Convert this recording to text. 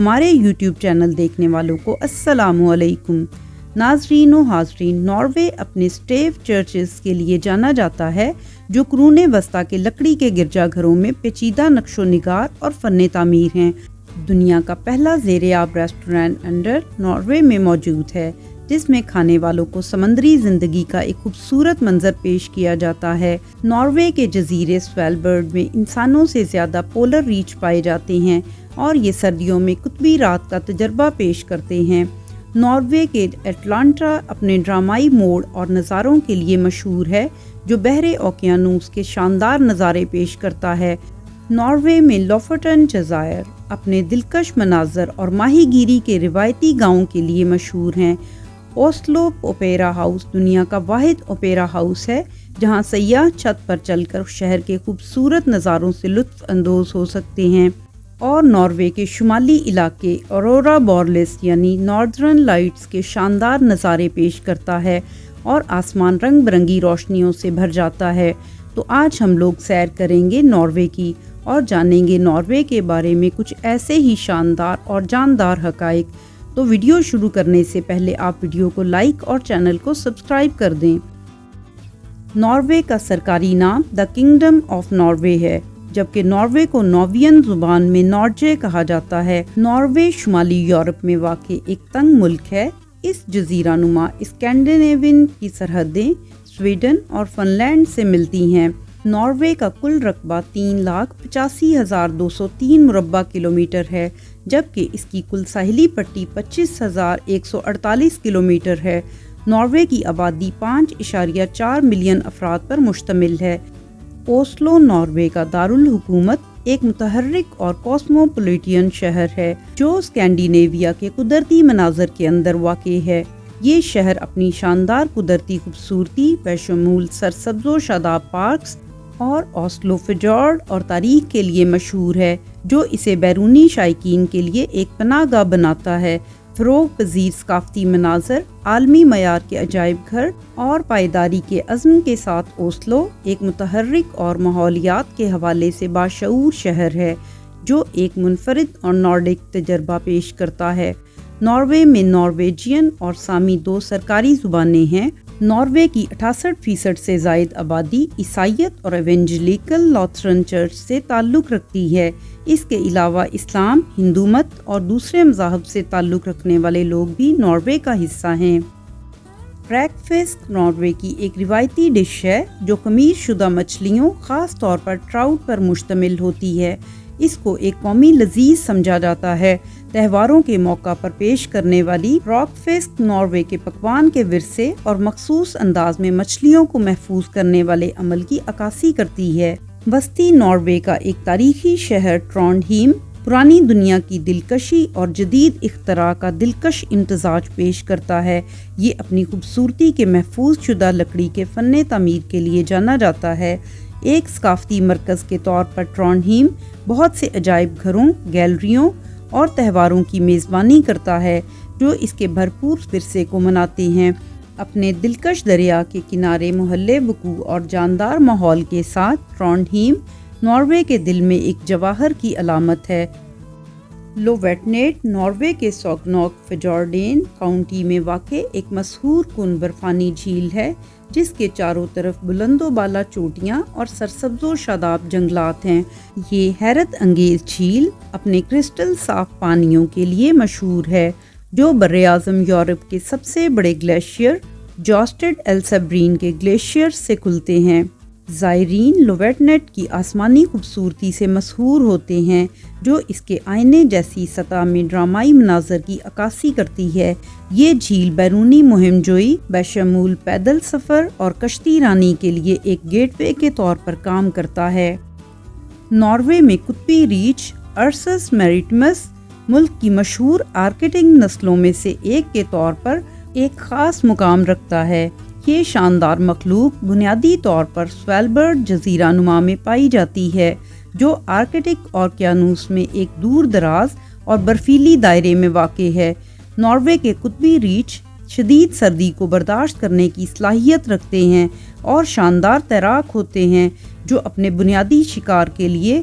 ہمارے YouTube channel دیکھنے والوں کو السلام علیکم۔ ناظرین و حاضرین، ناروے اپنے اسٹیو چرچز کے لیے جانا جاتا ہے جو قرون وسطیٰ کے لکڑی کے گرجا گھروں میں پیچیدہ نقش و نگار اور فن تعمیر ہیں۔ دنیا کا پہلا زیر آب ریسٹورینٹ انڈر ناروے میں موجود ہے، جس میں کھانے والوں کو سمندری زندگی کا ایک خوبصورت منظر پیش کیا جاتا ہے۔ ناروے کے جزیرے سویلبرڈ میں انسانوں سے زیادہ پولر ریچھ پائے جاتے ہیں اور یہ سردیوں میں قطبی رات کا تجربہ پیش کرتے ہیں۔ ناروے کے اٹلانٹا اپنے ڈرامائی موڑ اور نظاروں کے لیے مشہور ہے، جو بحر اوقیانوس کے شاندار نظارے پیش کرتا ہے۔ ناروے میں لوفٹن جزائر اپنے دلکش مناظر اور ماہی گیری کے روایتی گاؤں کے لیے مشہور ہیں۔ اوسلو اوپیرا ہاؤس دنیا کا واحد اوپیرا ہاؤس ہے جہاں سیاح چھت پر چل کر شہر کے خوبصورت نظاروں سے لطف اندوز ہو سکتے ہیں، اور ناروے کے شمالی علاقے اورورا بورلیس یعنی ناردرن لائٹس کے شاندار نظارے پیش کرتا ہے اور آسمان رنگ برنگی روشنیوں سے بھر جاتا ہے۔ تو آج ہم لوگ سیر کریں گے ناروے کی اور جانیں گے ناروے کے بارے میں کچھ ایسے ہی شاندار اور جاندار حقائق۔ تو ویڈیو شروع کرنے سے پہلے آپ ویڈیو کو لائک اور چینل کو سبسکرائب کر دیں۔ ناروے کا سرکاری نام دا کنگڈم آف ناروے ہے، جبکہ ناروے کو ناروین زبان میں نارجے کہا جاتا ہے۔ ناروے شمالی یورپ میں واقع ایک تنگ ملک ہے۔ اس جزیرہ نما اسکینڈینیوین کی سرحدیں سویڈن اور فن لینڈ سے ملتی ہیں۔ ناروے کا کل رقبہ 3,85,203 مربع کلومیٹر ہے، جبکہ اس کی کل ساحلی پٹی 25,148 کلومیٹر ہے۔ ناروے کی آبادی 5.4 ملین افراد پر مشتمل ہے۔ اوسلو ناروے کا دارالحکومت ایک متحرک اور کاسموپولیٹن شہر ہے جو اسکینڈینیویا کے قدرتی مناظر کے اندر واقع ہے۔ یہ شہر اپنی شاندار قدرتی خوبصورتی بشمول سرسبز و شاداب پارکس اور اوسلو فجورڈ اور تاریخ کے لیے مشہور ہے، جو اسے بیرونی شائقین کے لیے ایک پناہ گاہ بناتا ہے۔ فروغ پذیر ثقافتی مناظر، عالمی معیار کے عجائب گھر اور پائیداری کے عزم کے ساتھ اوسلو ایک متحرک اور ماحولیات کے حوالے سے باشعور شہر ہے جو ایک منفرد اور نارڈک تجربہ پیش کرتا ہے۔ ناروے میں نارویجین اور سامی 2 سرکاری زبانیں ہیں۔ ناروے کی 68% سے زائد آبادی عیسائیت اور ایونجلیکل لوتھرن چرچ سے تعلق رکھتی ہے۔ اس کے علاوہ اسلام، ہندو مت اور دوسرے مذاہب سے تعلق رکھنے والے لوگ بھی ناروے کا حصہ ہیں۔ ریکفسک ناروے کی ایک روایتی ڈش ہے جو خمیر شدہ مچھلیوں، خاص طور پر ٹراؤٹ پر مشتمل ہوتی ہے۔ اس کو ایک قومی لذیذ سمجھا جاتا ہے۔ تہواروں کے موقع پر پیش کرنے والی راکفسک ناروے کے پکوان کے ورثے اور مخصوص انداز میں مچھلیوں کو محفوظ کرنے والے عمل کی عکاسی کرتی ہے۔ وسطی ناروے کا ایک تاریخی شہر ٹرانڈہیم پرانی دنیا کی دلکشی اور جدید اختراع کا دلکش امتزاج پیش کرتا ہے۔ یہ اپنی خوبصورتی کے محفوظ شدہ لکڑی کے فن تعمیر کے لیے جانا جاتا ہے۔ ایک ثقافتی مرکز کے طور پر ٹرانڈہیم بہت سے عجائب گھروں، گیلریوں اور تہواروں کی میزبانی کرتا ہے جو اس کے بھرپور ورثے کو مناتے ہیں۔ اپنے دلکش دریا کے کنارے محلِ وقوع اور جاندار ماحول کے ساتھ ٹرانڈہیم ناروے کے دل میں ایک جواہر کی علامت ہے۔ لوویٹنیٹ ناروے کے سوگنوک فجورڈین کاؤنٹی میں واقع ایک مسحور کن برفانی جھیل ہے جس کے چاروں طرف بلند و بالا چوٹیاں اور سرسبز و شاداب جنگلات ہیں۔ یہ حیرت انگیز جھیل اپنے کرسٹل صاف پانیوں کے لیے مشہور ہے جو براعظم یورپ کے سب سے بڑے گلیشیئر جوسٹڈ ایلسبرین کے گلیشیئر سے کھلتے ہیں۔ زائرین لوویٹنیٹ کی آسمانی خوبصورتی سے مسحور ہوتے ہیں جو اس کے آئینے جیسی سطح میں ڈرامائی مناظر کی عکاسی کرتی ہے۔ یہ جھیل بیرونی مہم جوئی بشمول پیدل سفر اور کشتی رانی کے لیے ایک گیٹ وے کے طور پر کام کرتا ہے۔ ناروے میں قطبی ریچھ ارسس میریٹمس ملک کی مشہور آرکٹک نسلوں میں سے ایک کے طور پر ایک خاص مقام رکھتا ہے۔ یہ شاندار مخلوق بنیادی طور پر سویلبرڈ جزیرہ نما میں پائی جاتی ہے جو آرکٹک اوقیانوس میں ایک دور دراز اور برفیلی دائرے میں واقع ہے۔ ناروے کے قطبی ریچھ شدید سردی کو برداشت کرنے کی صلاحیت رکھتے ہیں اور شاندار تیراک ہوتے ہیں جو اپنے بنیادی شکار کے لیے